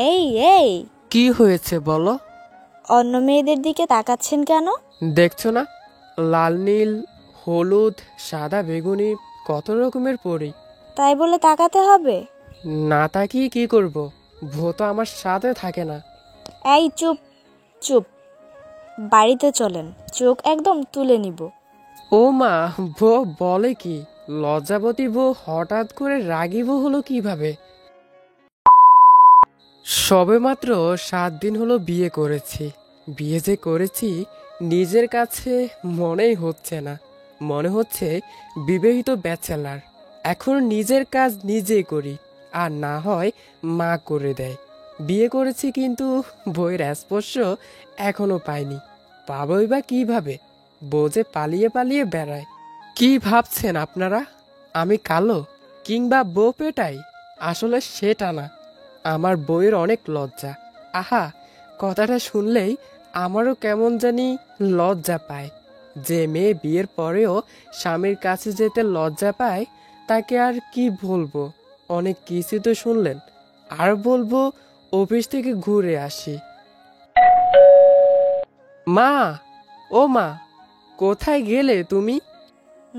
এই এই কি হয়েছে বলো? অন্য মেয়েদের দিকে তাকাচ্ছেন কেন? দেখছো না, লাল নীল হলুদ সাদা বেগুনি কত রকমের পরি। তাই বলে তাকাতে হবে? না তাকিয়ে কি করব? ভূ তো আমার সাথে থাকে না। এই চুপ চুপ, বাড়িতে চলেন, চোখ একদম তুলে নিব। ও মা, বউ বলে কি? লজ্জাবতী বউ হঠাৎ করে রাগী বউ হলো কিভাবে? সবেমাত্র 7 দিন হলো বিয়ে করেছি। বিয়ে যে করেছি নিজের কাছে মনেই হচ্ছে না। মনে হচ্ছে বিবাহিত ব্যাচেলার। এখন নিজের কাজ নিজেই করি, আর না হয় মা করে দেয়। বিয়ে করেছি কিন্তু বইয়ের স্পর্শ এখনো পাইনি। পাবই বা কিভাবে? বউ যে পালিয়ে পালিয়ে বেড়ায়। কি ভাবছেন আপনারা? আমি কালো কিংবা বউ পেটাই? আসলে সেটা না। আমার বইয়ের অনেক লজ্জা। আহা, কথাটা শুনলেই আমারও কেমন জানি লজ্জা পায়। যে মেয়ে বিয়ের পরেও স্বামীর কাছে যেতে লজ্জা পায়, তাকে আর কি বলবো? অনেক কিছু তো শুনলেন, আর বলবো অফিস থেকে ঘুরে আসি। মা, ও মা, কোথায় গেলে তুমি?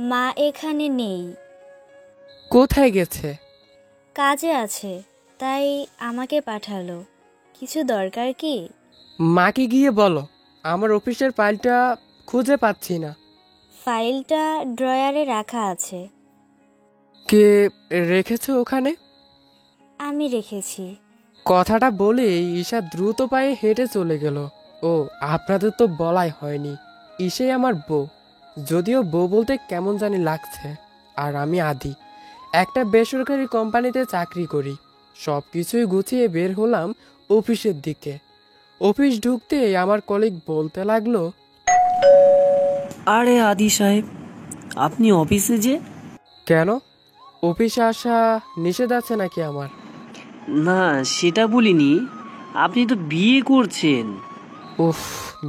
মা এখানে নেই, কোথায় গেছে? কাজে আছে, তাই আমাকে পাঠালো। কিছু দরকার কি? মাকে গিয়ে বলো আমার অফিসের ফাইলটা খুঁজে পাচ্ছি না। ফাইলটা ড্রয়ারে রাখা আছে। কে রেখেছে ওখানে? আমি রেখেছি। কথাটা বলে ঈশা দ্রুত পায়ে হেঁটে চলে গেল। ও, আপনাদের তো বলাই হয়নি, ঈশাই আমার বউ। যদিও বউ বলতে কেমন জানি লাগছে। আর আমি আদি, একটা বেসরকারি কোম্পানিতে চাকরি করি। সব কিছুই গুছিয়ে বের হলাম অফিসের দিকে। অফিস ঢুকতেই আমার কলিগ বলতে লাগলো, আরে আদি সাহেব, আপনি অফিসে যে? কেন, অফিসে আসা নিষেধ আছে নাকি আমার? না, সেটা বলিনি। আপনি তো বিয়ে করছেন। উফ,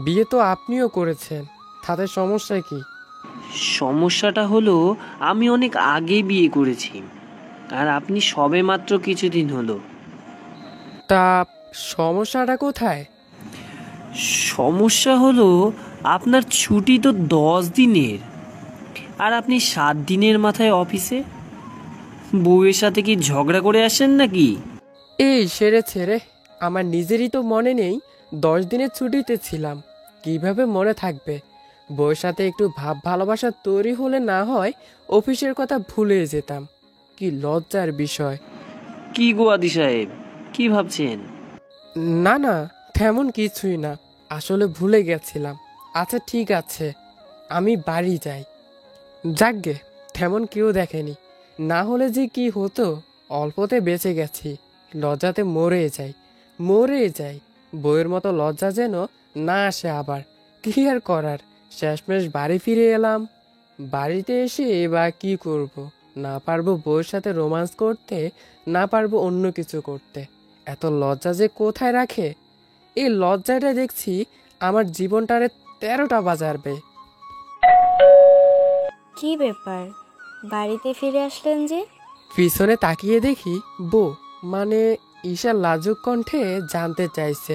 বিয়ে তো আপনিও করেছেন, তাতে সমস্যা কি? সমস্যাটা হলো আমি অনেক আগে বিয়ে করেছি, আর আপনি সবে মাত্র কিছুদিন হলো। তা সমস্যাটা কোথায়? সমস্যা হলো আপনার ছুটি তো 10 দিনের, আর আপনি 7 দিনের মাথায় অফিসে। বউয়ের সাথে কি ঝগড়া করে আসেন নাকি? এই সেরেছে রে, আমার নিজেরই তো মনে নেই 10 দিনের ছুটিতে ছিলাম। কিভাবে মনে থাকবে? বউয়ের সাথে একটু ভাব ভালোবাসা তৈরি হলে না হয় অফিসের কথা ভুলে যেতাম। কি লজ্জার বিষয়। কি গো আদি সাহেব, কি ভাবছেন? না না, তেমন কিছুই না, আসলে ভুলে গেছিলাম। আচ্ছা ঠিক আছে, আমি বাড়ি যাই। যাকগে, তেমন কেউ দেখেনি। না হলে যে কি হতো। অল্পতে বেঁচে গেছি, লজ্জাতে মরে যাই, মরে যাই। বইয়ের মতো লজ্জা যেন না আসে আবার। কি আর করার, শেষমেশ বাড়ি ফিরে এলাম। বাড়িতে এসে বা কি করব? না পারবো বউয়ের সাথে রোমান্স করতে, না পারবো অন্য কিছু করতে। এত লজ্জা যে কোথায় রাখে? এই লজ্জাটা দেখছি আমার জীবনটারে 13টা বাজারবে। কি ব্যাপার, বাড়িতে ফিরে আসলেন যে? পিছনে তাকিয়ে দেখি বউ, মানে ঈশা লাজুক কণ্ঠে জানতে চাইছে,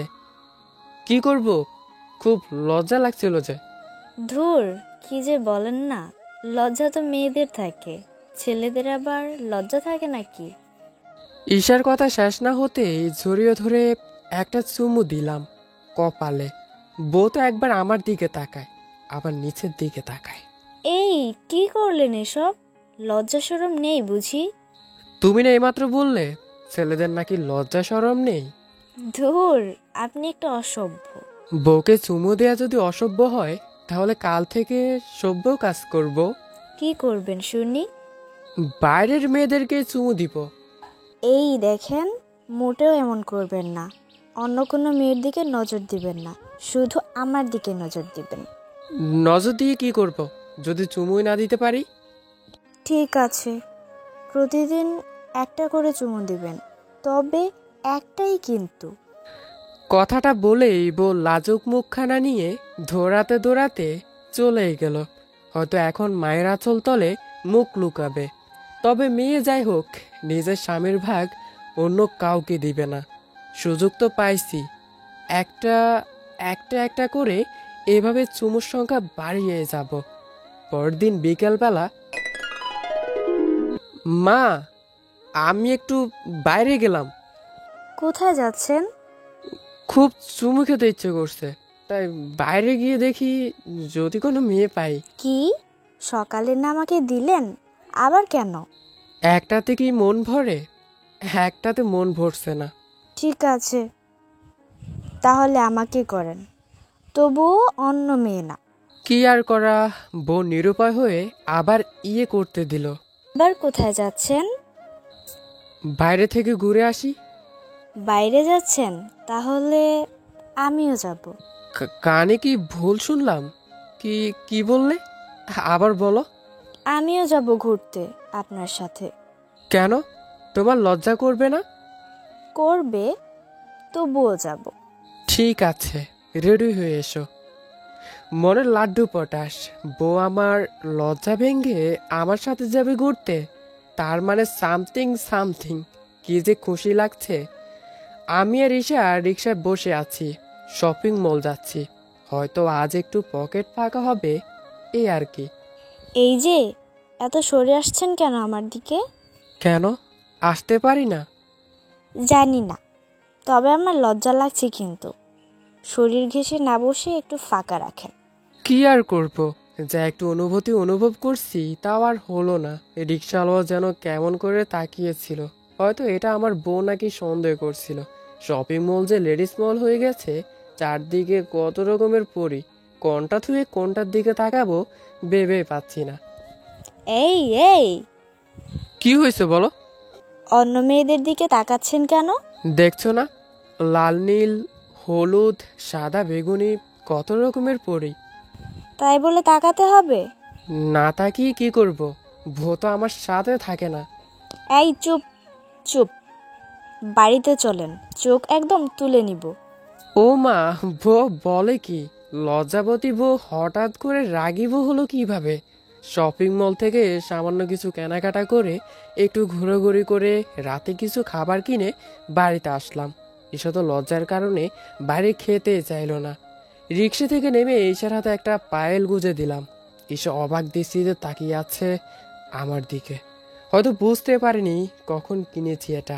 কি করব? খুব লজ্জা লাগছিল যে। ধুর, কি যে বলেন না, লজ্জা তো মেয়েদের থাকে, ছেলেদের আবার লজ্জা থাকে নাকি? ঈশার কথা শেষ না হতেই জড়িয়ে ধরে একটা চুমু দিলাম কপালে। বউ তো একবার আমার দিকে তাকায়, আবার নিচের দিকে তাকায়। এই কি করলেন এসব? লজ্জা শরম নেই বুঝি? তুমি না এইমাত্র বললে ছেলেদের নাকি লজ্জা শরম নেই। ধুর, আপনি একটা অসভ্য। বউকে চুমু দেয়া যদি অসভ্য হয়, তাহলে কাল থেকে সভ্য কাজ করব। কি করবেন শুনি? বাইরের মেয়েদেরকে চুমু দিব। এই দেখেন, মোটেও এমন করবেন না। অন্য কোনো মেয়ের দিকে নজর দিবেন না, শুধু আমার দিকে নজর দিবেন। নজর দিয়ে কি করব যদি চুমুই না দিতে পারি? ঠিক আছে, প্রতিদিন একটা করে চুমু দিবেন, তবে একটাই কিন্তু। কথাটা বলেই বউ লাজুক মুখখানা নিয়ে দৌড়াতে দৌড়াতে চলে গেল। হয়তো এখন মায়ের আঁচল তলে মুখ লুকাবে। তবে মেয়ে যাই হোক, নিজের স্বামীর ভাগ অন্য কাউকে দিবে না। সুযোগ তো পাইছি। একটা একটা একটা করে এভাবে চুমুর সংখ্যা বাড়িয়ে যাব। পরদিন বিকেলবেলা, মা, আমি একটু বাইরে গেলাম। কোথায় যাচ্ছেন? খুব চুমু খেতে ইচ্ছে করছে, তাই বাইরে গিয়ে দেখি যদি কোনো মেয়ে পাই। কি, সকালে না আমাকে দিলেন, আবার কেন? একটাতে কি মন ভরে? একটাতে মন ভরছে না। ঠিক আছে, তাহলে আমাকে করেন, তবুও অন্য মেয়ে না। কি আর করা, বউ নিরুপায় হয়ে আবার ইয়ে করতে দিল। এবার কোথায় যাচ্ছেন? বাইরে থেকে ঘুরে আসি। বাইরে যাচ্ছেন? তাহলে আমিও যাব। কানে কি ভুল শুনলাম? কি কি বললে? আবার বলো। আমিও যাব ঘুরতে আপনার সাথে। কেন, তোমার লজ্জা করবে না? করবে, তবুও যাব। ঠিক আছে, রেডি হয়ে এসো। মনের লাড্ডু পটাশ, বউ আমার লজ্জা ভেঙে আমার সাথে যাবে ঘুরতে। তার মানে সামথিং সামথিং। কি যে খুশি লাগছে। আমি আর ঈশা রিক্সায় বসে আছি, শপিং মল যাচ্ছি। হয়তো আজ একটু পকেট ফাঁকা হবে, এই আর কি। এই যে, এত সরে আসছেন কেন আমার দিকে? কেন, আসতে পারি না? জানি না, তবে আমার লজ্জা লাগছে কিন্তু। শরীর ঘেঁষে না বসে একটু ফাঁকা রাখেন। কি আর করব, যা একটু অনুভূতি অনুভব করছি তাও আর হলো না। রিক্সাওয়ালা যেন কেমন করে তাকিয়েছিল। হয়তো এটা আমার বউ নাকি সন্দেহ করছিল। শপিং মল যে লেডিস মল হয়ে গেছে, চারদিকে কত রকমের পরি। কোনটা থুয়ে কোনটার দিকে তাকাবো ভেবে পাচ্ছি না। এই এই, কি হয়েছে বলো? অন্য মেয়েদের দিকে তাকাচ্ছেন কেন? দেখছো না, লাল নীল হলুদ সাদা বেগুনি কত রকমের পরি। তাই বলে তাকাতে হবে? না তাকিয়ে কি করব, বউ তো আমার সাথে থাকে না। এই চুপ চুপ, বাড়িতে চলেন, চোখ একদম তুলে নিব। ও মা, বউ বলে কি? লজ্জাবতী বউ হঠাৎ করে রাগী বউ হলো কিভাবে? শপিং মল থেকে সামান্য কিছু কেনাকাটা করে একটু ঘোরাঘুরি করে রাতে কিছু খাবার কিনে বাড়িতে আসলাম। ঈশা তো লজ্জার কারণে বাইরে খেতে চাইলো না। রিক্সা থেকে নেমে ঈশার হাতে একটা পায়েল গুজে দিলাম। ঈশা অবাক দৃষ্টিতে তাকিয়ে আছে আমার দিকে। হয়তো বুঝতে পারিনি কখন কিনেছি এটা।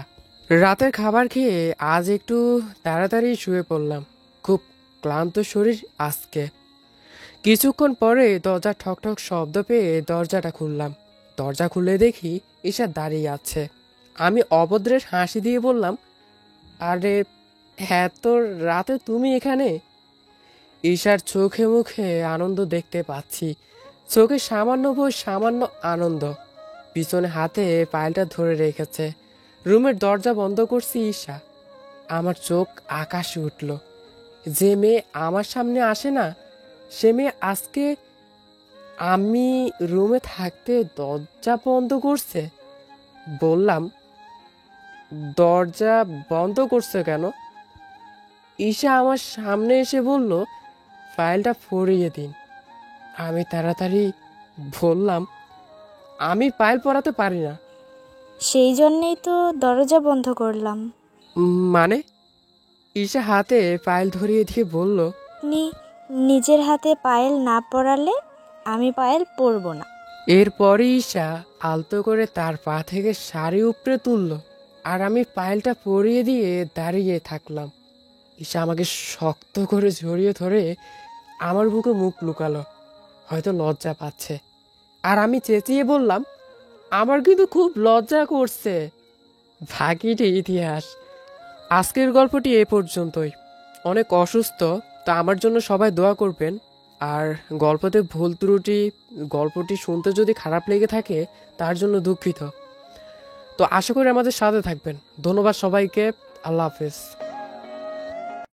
রাতের খাবার খেয়ে আজ একটু তাড়াতাড়ি শুয়ে পড়লাম। খুব ক্লান্ত শরীর আজকে। কিছুক্ষণ পরে দরজা ঠকঠক শব্দ পেয়ে দরজাটা খুললাম। দরজা খুলে দেখি ঈশা দাঁড়িয়ে আছে। আমি অভদ্রের হাসি দিয়ে বললাম, আরে এত রাতে তুমি এখানে? ঈশার চোখে মুখে আনন্দ দেখতে পাচ্ছি। চোখে সামান্য ভয়, সামান্য আনন্দ। পিছনে হাতে পায়েলটা ধরে রেখেছে। রুমের দরজা বন্ধ করছি ঈশা। আমার চোখ আকাশে উঠল। যে মেয়ে আমার সামনে আসে না, সে মেয়ে আজকে আমি রুমে থাকতে দরজা বন্ধ করছে। বললাম, দরজা বন্ধ করছে কেন? ঈশা আমার সামনে এসে বলল, ফাইলটা পড়িয়ে দিন। আমি তাড়াতাড়ি বললাম, আমি ফাইল পড়াতে পারি না। সেই জন্যেই তো দরজা বন্ধ করলাম। মানে? ঈশা হাতে ফাইল ধরিয়ে দিয়ে বলল, নিজের হাতে পায়েল না পরালে আমি পায়েল পরব না। এরপরই ঈশা আলতো করে তার পা থেকে শাড়ি উপড়ে তুলল, আর আমি পায়েলটা পরিয়ে দিয়ে দাঁড়িয়ে থাকলাম। ঈশা আমাকে শক্ত করে জড়িয়ে ধরে আমার বুকে মুখ লুকালো। হয়তো লজ্জা পাচ্ছে। আর আমি চেঁচিয়ে বললাম, আমার কিন্তু খুব লজ্জা করছে। বাকিটি ইতিহাস। আজকের গল্পটি এ পর্যন্তই। অনেক অসুস্থ, তা আমার জন্য সবাই দোয়া করবেন। আর গল্পতে ভুল ত্রুটি, গল্পটি শুনতে যদি খারাপ লেগে থাকে তার জন্য দুঃখিত। তো আশা করি আমাদের সাথে থাকবেন। ধন্যবাদ সবাইকে। আল্লাহ হাফেজ।